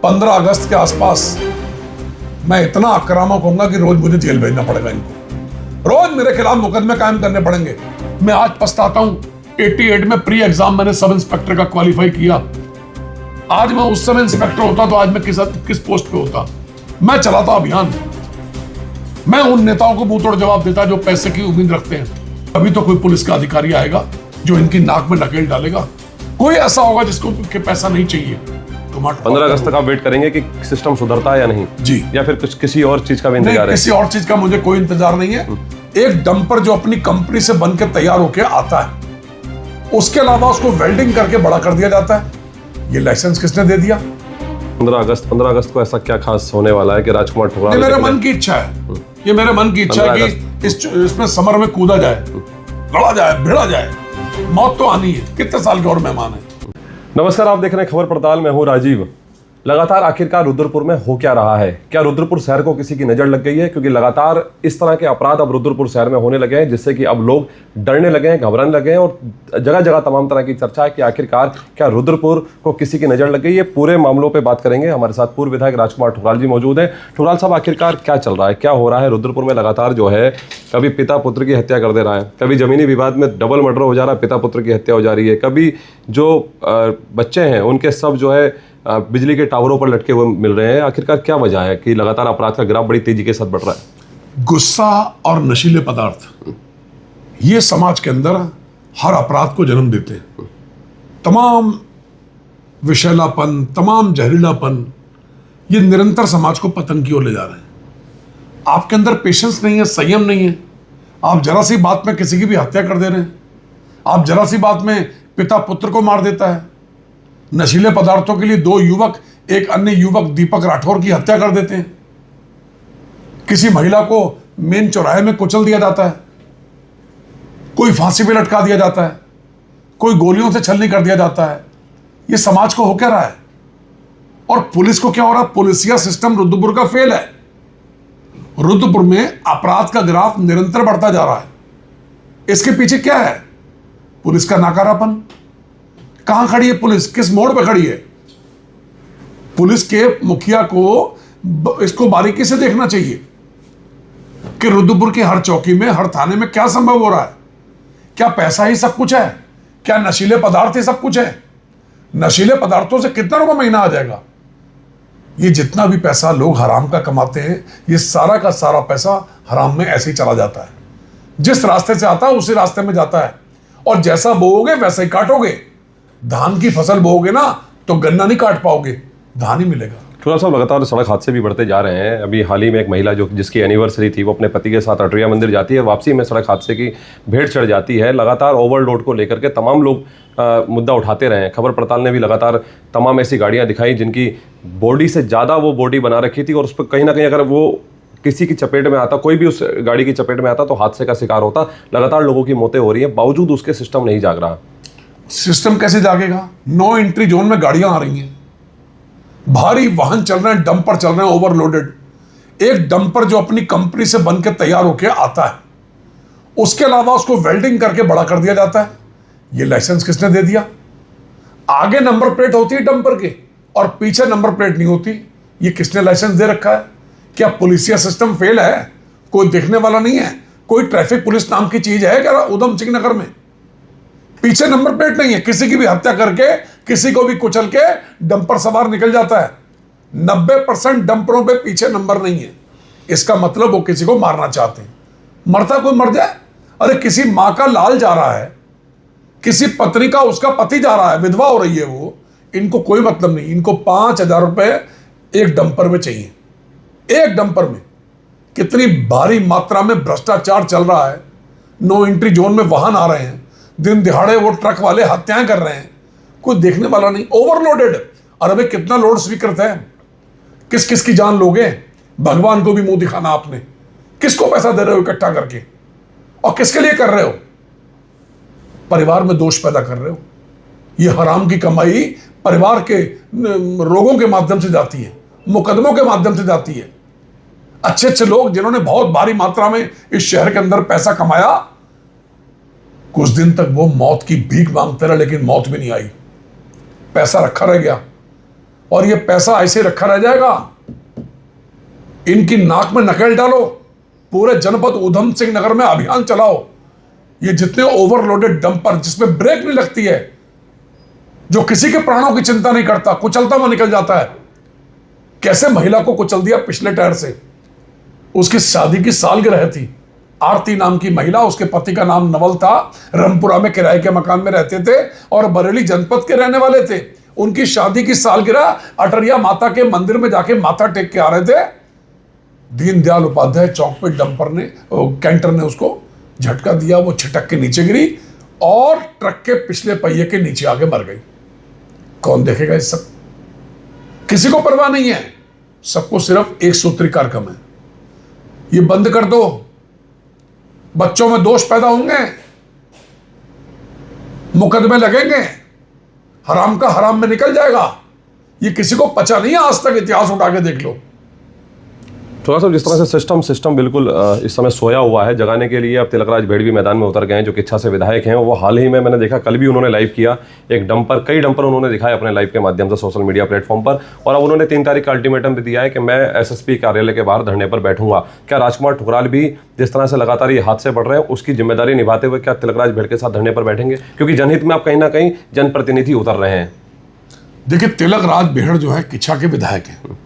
15 अगस्त के आसपास मैं इतना आक्रामक होऊंगा कि रोज मुझे जेल भेजना पड़ेगा इनको, रोज मेरे खिलाफ मुकदमे कायम करने पड़ेंगे। मैं आज पछताता हूं, 88 में प्री एग्जाम मैंने सब इंस्पेक्टर का क्वालिफाई किया। आज मैं उस समय इंस्पेक्टर होता तो आज मैं किस पोस्ट पे होता। मैं चलाता अभियान, मैं उन नेताओं को मुंह तोड़ जवाब देता जो पैसे की उम्मीद रखते हैं। अभी तो कोई पुलिस का अधिकारी आएगा जो इनकी नाक में नकेल डालेगा, कोई ऐसा होगा जिसको पैसा नहीं चाहिए। 15 अगस्त तक आप वेट करेंगे कि सिस्टम सुधरता है या नहीं जी, या फिर कुछ किसी और चीज का भी इंतजार है? किसी और चीज का मुझे कोई इंतजार नहीं है। एक डंपर जो अपनी कंपनी से बन के तैयार होके आता है, उसके अलावा उसको वेल्डिंग करके बड़ा कर दिया जाता है। ये लाइसेंस किसने दे दिया? 15 अगस्त को ऐसा क्या खास होने वाला है कि राजकुमार ठुकराल? ये मेरे मन की इच्छा है, ये मेरे मन की इच्छा है कि इसमें समर में कूदा जाए, लड़ा जाए, भिड़ा जाए। मौत तो आनी है, कितने साल के और मेहमान है। नमस्कार, आप देख रहे हैं खबर पड़ताल। मैं हूं राजीव। लगातार आखिरकार रुद्रपुर में हो क्या रहा है? क्या रुद्रपुर शहर को किसी की नजर लग गई है? क्योंकि लगातार इस तरह के अपराध अब रुद्रपुर शहर में होने लगे हैं, जिससे कि अब लोग डरने लगे हैं, घबराने लगे हैं और जगह जगह तमाम तरह की चर्चा है कि आखिरकार क्या रुद्रपुर को किसी की नजर लग गई है। पूरे मामलों पर बात करेंगे। हमारे साथ पूर्व विधायक राजकुमार ठुकराल जी मौजूद है। ठुकराल साहब, आखिरकार क्या चल रहा है, क्या हो रहा है रुद्रपुर में? लगातार जो है कभी पिता पुत्र की हत्या कर दे रहा है, कभी जमीनी विवाद में डबल मर्डर हो जा रहा है, पिता पुत्र की हत्या हो जा रही है, कभी जो बच्चे हैं उनके सब जो है बिजली के टावरों पर लटके हुए मिल रहे हैं। आखिरकार क्या वजह है कि लगातार अपराध का ग्राफ बड़ी तेजी के साथ बढ़ रहा है? गुस्सा और नशीले पदार्थ ये समाज के अंदर हर अपराध को जन्म देते हैं। तमाम विषैलापन, तमाम जहरीलापन, ये निरंतर समाज को पतन की ओर ले जा रहे हैं। आपके अंदर पेशेंस नहीं है, संयम नहीं है। आप जरा सी बात में किसी की भी हत्या कर दे रहे हैं। आप जरा सी बात में पिता पुत्र को मार देता है। नशीले पदार्थों के लिए 2 युवक एक अन्य युवक दीपक राठौर की हत्या कर देते हैं। किसी महिला को मेन चौराहे में कुचल दिया जाता है, कोई फांसी पे लटका दिया जाता है, कोई गोलियों से छलनी कर दिया जाता है। ये समाज को हो क्या रहा है? और पुलिस को क्या हो रहा है? पुलिसिया सिस्टम रुद्रपुर का फेल है। रुद्रपुर में अपराध का ग्राफ निरंतर बढ़ता जा रहा है। इसके पीछे क्या है? पुलिस का नाकारापन। कहां खड़ी है पुलिस? किस मोड़ पर खड़ी है? पुलिस के मुखिया को इसको बारीकी से देखना चाहिए कि रुद्रपुर की हर चौकी में, हर थाने में क्या संभव हो रहा है। क्या पैसा ही सब कुछ है? क्या नशीले पदार्थ ही सब कुछ है? नशीले पदार्थों से कितना रुपया महीना आ जाएगा? ये जितना भी पैसा लोग हराम का कमाते हैं, ये सारा का सारा पैसा हराम में ऐसे ही चला जाता है। जिस रास्ते से आता है उसी रास्ते में जाता है, और जैसा बोओगे वैसा ही काटोगे। धान की फसल बोओगे ना तो गन्ना नहीं काट पाओगे, धान ही मिलेगा। ठुकराल साहब, लगातार सड़क हादसे भी बढ़ते जा रहे हैं। अभी हाल ही में एक महिला जिसकी एनिवर्सरी थी, वो अपने पति के साथ अटरिया मंदिर जाती है, वापसी में सड़क हादसे की भेंट चढ़ जाती है। लगातार ओवरलोड को लेकर के तमाम लोग मुद्दा उठाते रहे हैं। खबर पड़ताल ने भी लगातार तमाम ऐसी गाड़ियां दिखाई जिनकी बॉडी से ज़्यादा वो बॉडी बना रखी थी, और उस पर कहीं ना कहीं अगर वो किसी की चपेट में आता, कोई भी उस गाड़ी की चपेट में आता तो हादसे का शिकार होता। लगातार लोगों की मौतें हो रही हैं, बावजूद उसके सिस्टम नहीं जाग रहा। सिस्टम कैसे जागेगा? नो एंट्री जोन में गाड़ियां आ रही हैं, भारी वाहन चल रहे हैं, डंपर चल रहे हैं ओवरलोडेड। एक डंपर जो अपनी कंपनी से बन के तैयार होके आता है, उसके अलावा उसको वेल्डिंग करके बड़ा कर दिया जाता है। ये लाइसेंस किसने दे दिया? आगे नंबर प्लेट होती है डंपर के और पीछे नंबर प्लेट नहीं होती। ये किसने लाइसेंस दे रखा है? क्या पुलिसिया सिस्टम फेल है? कोई देखने वाला नहीं है? कोई ट्रैफिक पुलिस नाम की चीज है क्या उधम सिंह नगर में? पीछे नंबर प्लेट नहीं है, किसी की भी हत्या करके, किसी को भी कुचल के डंपर सवार निकल जाता है। 90% डंपरों पे पीछे नंबर नहीं है। इसका मतलब वो किसी को मारना चाहते हैं। मरता कोई मर जाए। अरे किसी माँ का लाल जा रहा है, किसी पत्नी का उसका पति जा रहा है, विधवा हो रही है वो, इनको कोई मतलब नहीं। इनको 5,000 रुपए एक डंपर में चाहिए। एक डंपर में कितनी भारी मात्रा में भ्रष्टाचार चल रहा है। नो एंट्री जोन में वाहन आ रहे हैं, दिन दिहाड़े वो ट्रक वाले हत्याएं कर रहे हैं, कोई देखने वाला नहीं। ओवरलोडेड। अरे भाई कितना लोड स्वीकृत है? किस किस की जान लोगे? भगवान को भी मुंह दिखाना आपने। किसको पैसा दे रहे हो इकट्ठा करके, और किसके लिए कर रहे हो? परिवार में दोष पैदा कर रहे हो। ये हराम की कमाई परिवार के रोगों के माध्यम से जाती है, मुकदमों के माध्यम से जाती है। अच्छे अच्छे लोग जिन्होंने बहुत भारी मात्रा में इस शहर के अंदर पैसा कमाया, कुछ दिन तक वो मौत की भीख मांगते रहे, लेकिन मौत भी नहीं आई। पैसा रखा रह गया। और ये पैसा ऐसे रखा रह जाएगा? इनकी नाक में नकेल डालो, पूरे जनपद उधम सिंह नगर में अभियान चलाओ। ये जितने ओवरलोडेड डंपर जिसमें ब्रेक नहीं लगती है, जो किसी के प्राणों की चिंता नहीं करता, कुचलता हुआ निकल जाता है। कैसे महिला को कुचल दिया पिछले टायर से। उसकी शादी की सालगिरह थी, आरती नाम की महिला, उसके पति का नाम नवल था, रामपुरा में किराए के मकान में रहते थे और बरेली जनपद के रहने वाले थे। उनकी शादी की सालगिरह अटरिया माता के मंदिर में जाके माथा टेक के आ रहे थे। दीनदयाल उपाध्याय चौक पे डंपर ने, कैंटर ने उसको झटका दिया, वो छिटक के नीचे गिरी और ट्रक के पिछले पहिए के नीचे आके मर गई। कौन देखेगा इस सब? किसी को परवाह नहीं है, सबको सिर्फ एक सूत्री कार्यक्रम है। ये बंद कर दो, बच्चों में दोष पैदा होंगे, मुकदमे लगेंगे, हराम का हराम में निकल जाएगा। ये किसी को पचा नहीं है आज तक, इतिहास उठा के देख लो। थोड़ा सा जिस तरह से सिस्टम बिल्कुल इस समय सोया हुआ है, जगाने के लिए अब तिलकराज भेड़वी मैदान में उतर गए हैं, जो किच्छा से विधायक हैं। वो हाल ही में मैंने देखा, कल भी उन्होंने लाइव किया, कई डंपर उन्होंने दिखाए अपने लाइव के माध्यम से सोशल मीडिया प्लेटफॉर्म पर। और अब उन्होंने 3 तारीख का अल्टीमेटम भी दिया है कि मैं SSP कार्यालय के बाहर धरने पर बैठूंगा। क्या राजकुमार ठुकराल भी जिस तरह से लगातार ये हादसे बढ़ रहे हैं, उसकी जिम्मेदारी निभाते हुए क्या तिलकराज भेड़ के साथ धरने पर बैठेंगे? क्योंकि जनहित में अब कहीं ना कहीं जनप्रतिनिधि उतर रहे हैं। देखिए, तिलकराज भेड़ जो है किच्छा के विधायक हैं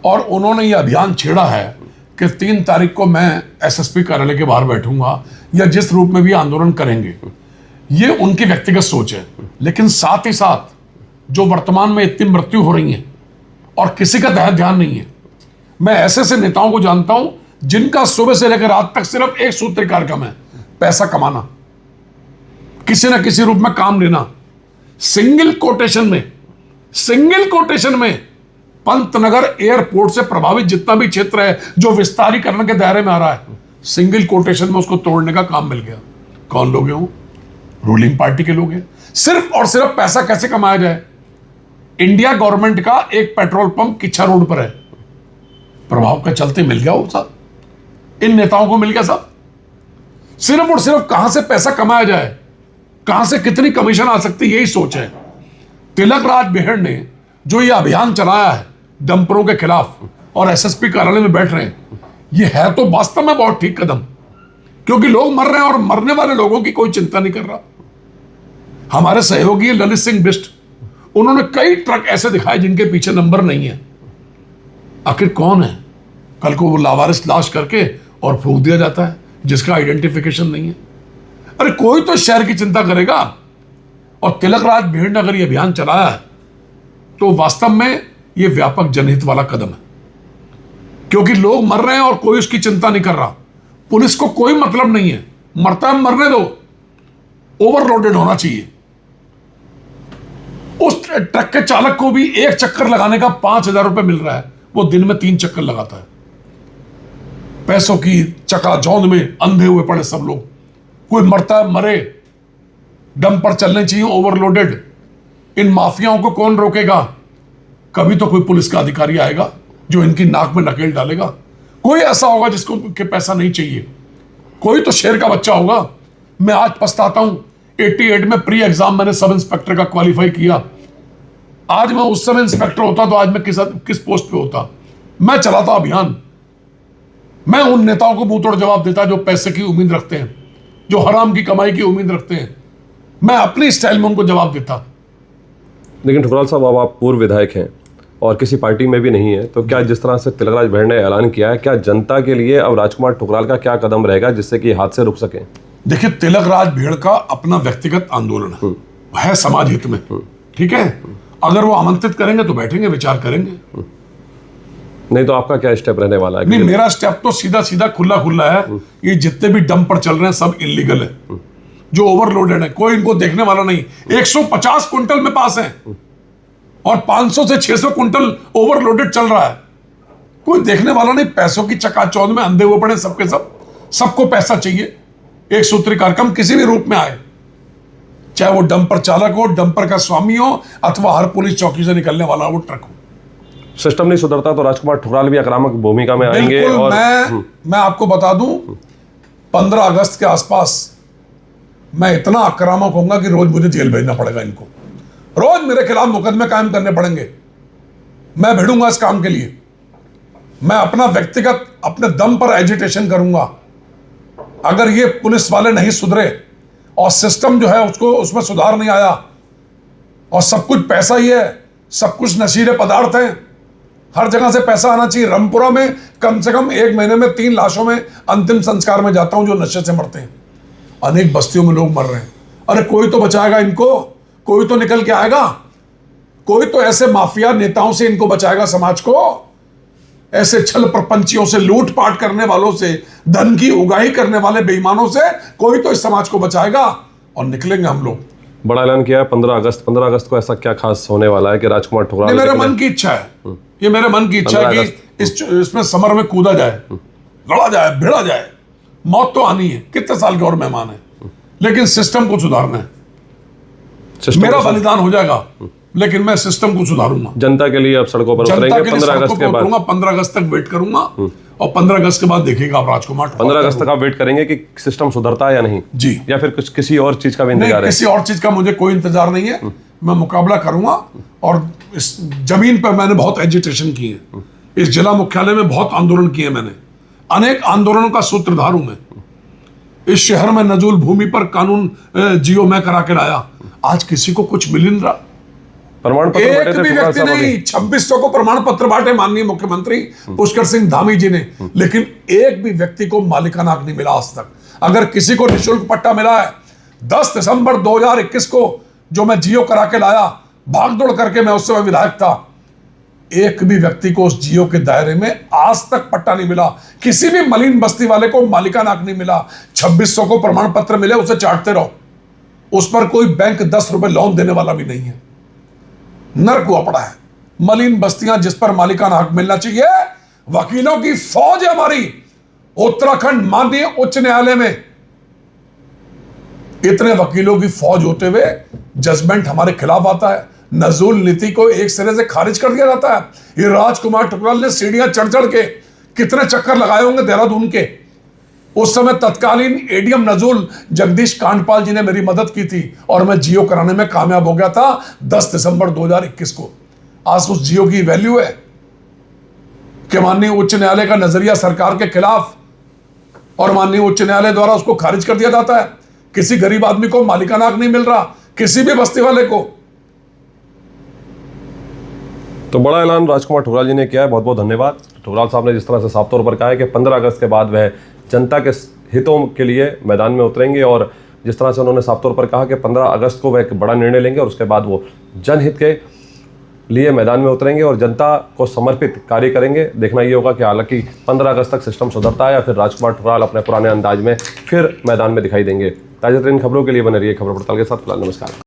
और उन्होंने ये अभियान छेड़ा है कि 3 तारीख को मैं SSP कार्यालय के बाहर बैठूंगा या जिस रूप में भी आंदोलन करेंगे। ये उनकी व्यक्तिगत सोच है, लेकिन साथ ही साथ जो वर्तमान में इतनी मृत्यु हो रही है और किसी का ध्यान नहीं है। मैं ऐसे नेताओं को जानता हूं जिनका सुबह से लेकर रात तक सिर्फ एक सूत्र कार्यक्रम है, पैसा कमाना, किसी ना किसी रूप में काम लेना। सिंगल कोटेशन में पंतनगर एयरपोर्ट से प्रभावित जितना भी क्षेत्र है जो विस्तारीकरण के दायरे में आ रहा है, सिंगल कोटेशन में उसको तोड़ने का काम मिल गया। कौन लोग हैं वो? रूलिंग पार्टी के लोग हैं। सिर्फ और सिर्फ पैसा कैसे कमाया जाए। इंडिया गवर्नमेंट का एक पेट्रोल पंप किच्छा रोड पर है, प्रभाव के चलते मिल गया वो सब, इन नेताओं को मिल गया सब। सिर्फ और सिर्फ कहां से पैसा कमाया जाए, कहां से कितनी कमीशन आ सकती है, यही सोच है। तिलकराज भेड़ ने जो ये अभियान चलाया है डंपरों के खिलाफ और SSP कार्यालय में बैठ रहे हैं, ये है तो वास्तव में बहुत ठीक कदम, क्योंकि लोग मर रहे हैं और मरने वाले लोगों की कोई चिंता नहीं कर रहा। हमारे सहयोगी ललित सिंह बिष्ट, उन्होंने कई ट्रक ऐसे दिखाए जिनके पीछे नंबर नहीं है। आखिर कौन है? कल को वो लावारिस लाश करके और फूंक दिया जाता है जिसका आइडेंटिफिकेशन नहीं है। अरे कोई तो शहर की चिंता करेगा। और तिलकराज भेड़ ने अगर ये अभियान चलाया है तो वास्तव में ये व्यापक जनहित वाला कदम है, क्योंकि लोग मर रहे हैं और कोई उसकी चिंता नहीं कर रहा। पुलिस को कोई मतलब नहीं है, मरता है मरने दो, ओवरलोडेड होना चाहिए। उस ट्रक के चालक को भी एक चक्कर लगाने का 5,000 रुपए मिल रहा है, वो दिन में 3 चक्कर लगाता है। पैसों की चकाचौंध में अंधे हुए पड़े सब लोग। कोई मरता है मरे, डंपर चलने चाहिए ओवरलोडेड। इन माफियाओं को कौन रोकेगा? कभी तो कोई पुलिस का अधिकारी आएगा जो इनकी नाक में नकेल डालेगा। कोई ऐसा होगा जिसको के पैसा नहीं चाहिए। कोई तो शेर का बच्चा होगा। मैं आज पछताता हूं, 88 में प्री एग्जाम मैंने सब इंस्पेक्टर का क्वालिफाई किया। आज मैं उस समय इंस्पेक्टर होता तो आज मैं किस पोस्ट पे होता। मैं चलाता अभियान। मैं उन नेताओं को मुंह तोड़ जवाब देता जो पैसे की उम्मीद रखते हैं, जो हराम की कमाई की उम्मीद रखते हैं। मैं अपनी स्टाइल में उनको जवाब देता। लेकिन ठुकराल साहब, अब आप पूर्व विधायक हैं और किसी पार्टी में भी नहीं है, तो क्या जिस तरह से तिलकराज भेड़ ने ऐलान किया है, क्या जनता के लिए अब राजकुमार ठुकराल का क्या कदम रहेगा जिससे कि हादसे रुक सके? देखिए, तिलकराज भेड़ का अपना व्यक्तिगत आंदोलन है समाज हित में, ठीक है। अगर वो आमंत्रित करेंगे तो बैठेंगे, विचार करेंगे। नहीं तो आपका क्या स्टेप रहने वाला है? नहीं, मेरा स्टेप तो सीधा सीधा खुला है। ये जितने भी डंपर चल रहे हैं सब इलीगल है, जो ओवरलोडेड है। कोई इनको देखने वाला नहीं। 150 क्विंटल में पास है और 500 से 600 क्विंटल ओवरलोडेड चल रहा है। कोई देखने वाला नहीं। पैसों की चकाचौंध में अंधे हुए पड़े सबके सब। सबको पैसा चाहिए। एक सूत्री कार्यक्रम किसी भी रूप में आए, चाहे वो डंपर चालक हो, डंपर का स्वामी हो, अथवा हर पुलिस चौकी से निकलने वाला वो ट्रक हो। सिस्टम नहीं सुधरता तो राजकुमार ठुकराल भी आक्रामक भूमिका में आएंगे। और मैं आपको बता दूं, 15 अगस्त के आसपास मैं इतना आक्रामक होऊंगा कि रोज मुझे जेल भेजना पड़ेगा। इनको रोज मेरे खिलाफ मुकदमे कायम करने पड़ेंगे। मैं भिड़ूंगा इस काम के लिए। मैं अपना व्यक्तिगत अपने दम पर एजिटेशन करूंगा। अगर ये पुलिस वाले नहीं सुधरे और सिस्टम जो है उसको उसमें सुधार नहीं आया और सब कुछ पैसा ही है, सब कुछ नशीले पदार्थ हैं, हर जगह से पैसा आना चाहिए। रामपुरा में कम से कम 1 महीने में 3 लाशों में अंतिम संस्कार में जाता हूं जो नशे से मरते हैं। अनेक बस्तियों में लोग मर रहे हैं। अरे कोई तो बचाएगा इनको, कोई तो निकल के आएगा, कोई तो ऐसे माफिया नेताओं से इनको बचाएगा, समाज को ऐसे छल प्रपंचियों से, लूटपाट करने वालों से, धन की उगाही करने वाले बेईमानों से कोई तो इस समाज को बचाएगा और निकलेंगे हम लोग। बड़ा ऐलान किया है 15 अगस्त को। ऐसा क्या खास होने वाला है कि राजकुमार ठुकराल? मेरे मन की इच्छा है, ये मेरे मन की इच्छा है कि इसमें समर में कूदा जाए, लड़ा जाए, भिड़ा जाए। मौत तो आनी है, कितने साल के और मेहमान है, लेकिन सिस्टम को सुधारना है। मेरा बलिदान हो जाएगा, लेकिन मैं सिस्टम को सुधारूंगा। जनता के लिए अब सड़कों पर उतरेंगे 15 अगस्त के बाद? 15 अगस्त तक वेट करूंगा और 15 अगस्त के बाद देखिएगा आप राजकुमार। 15 अगस्त तक आप वेट करेंगे कि सिस्टम सुधरता है या नहीं जी, या फिर कुछ किसी और चीज का भी इंतजार है? किसी और चीज का मुझे कोई इंतजार नहीं है। मैं मुकाबला करूंगा और इस जमीन पर मैंने बहुत एजिटेशन की है। इस जिला मुख्यालय में बहुत आंदोलन किए मैंने, अनेक आंदोलनों का सूत्रधार हूं मैं। इस शहर में नजूल भूमि पर कानून जियो मैं करा के लाया। आज किसी को कुछ मिल नहीं रहा। प्रमाण पत्र एक भी व्यक्ति नहीं, 2600 को प्रमाण पत्र बांटे माननीय मुख्यमंत्री पुष्कर सिंह धामी जी ने, लेकिन एक भी व्यक्ति को मालिकाना हक नहीं मिला आज तक। अगर किसी को निःशुल्क पट्टा मिला है 10 दिसंबर 2021 को, जो मैं जियो करा के लाया, भागदौड़ करके, मैं उस समय विधायक था, एक भी व्यक्ति को उस जियो के दायरे में आज तक पट्टा नहीं मिला। किसी भी मलिन बस्ती वाले को मालिकाना हक नहीं मिला। 2600 को प्रमाण पत्र मिले, उसे चाटते रहो। उस पर कोई बैंक 10 रुपए लोन देने वाला भी नहीं है। नर्क हुआ पड़ा है। मलिन बस्तियां जिस पर मालिकाना हक मिलना चाहिए, वकीलों की फौज है हमारी। उत्तराखंड माननीय उच्च न्यायालय में इतने वकीलों की फौज होते हुए जजमेंट हमारे खिलाफ आता है। नजूल नीति को एक सिरे से खारिज कर दिया जाता है। ये राजकुमार ठुकराल ने सीढ़ियां चढ़ चढ़ के कितने चक्कर लगाए होंगे देहरादून के। उस समय तत्कालीन एडीएम नजूल जगदीश कांडपाल जी ने मेरी मदद की थी और मैं जियो कराने में कामयाब हो गया था 10 दिसंबर 2021 को। आज उस जियो की वैल्यू है कि माननीय उच्च न्यायालय का नजरिया सरकार के खिलाफ और माननीय उच्च न्यायालय द्वारा उसको खारिज कर दिया जाता है। किसी गरीब आदमी को मालिकाना हक नहीं मिल रहा, किसी भी बस्ती वाले को। तो बड़ा ऐलान राजकुमार ठुकराल जी ने किया है। बहुत बहुत धन्यवाद। ठुकराल साहब ने जिस तरह से साफ तौर पर कहा है कि 15 अगस्त के बाद वह जनता के हितों के लिए मैदान में उतरेंगे और जिस तरह से उन्होंने साफ तौर पर कहा कि 15 अगस्त को वह एक बड़ा निर्णय लेंगे और उसके बाद वो जनहित के लिए मैदान में उतरेंगे और जनता को समर्पित कार्य करेंगे। देखना ये होगा कि हालांकि 15 अगस्त तक सिस्टम सुधरता है या फिर राजकुमार ठुकराल अपने पुराने अंदाज में फिर मैदान में दिखाई देंगे। ताज़ा तरीन खबरों के लिए बने रहिए खबर पड़ताल के साथ। फिलहाल नमस्कार।